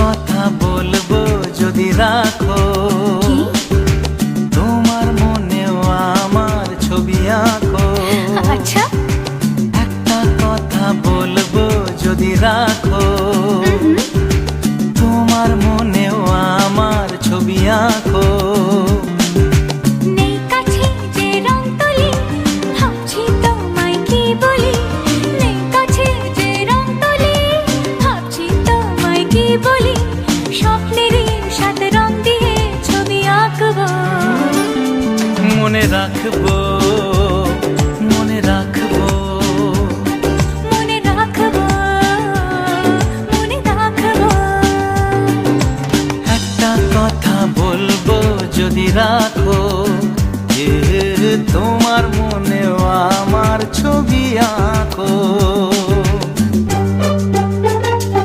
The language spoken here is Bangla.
কথা বলবো যদি রাখো, তোমার মনেও আমার ছবি আঁকো। আচ্ছা, একটা কথা বলবো যদি রাখো, তোমার মনেও আমার ছবি আঁকো। নেই কাছে যে রং তুলি, ভাবছি তোমায় কি বলি। নেই কাছে যে রং তুলি, ভাবছি তোমায় কি বলি। স্বপ্নেরই সাথে রং দিয়ে ছবি আঁকবো, মনে রাখবো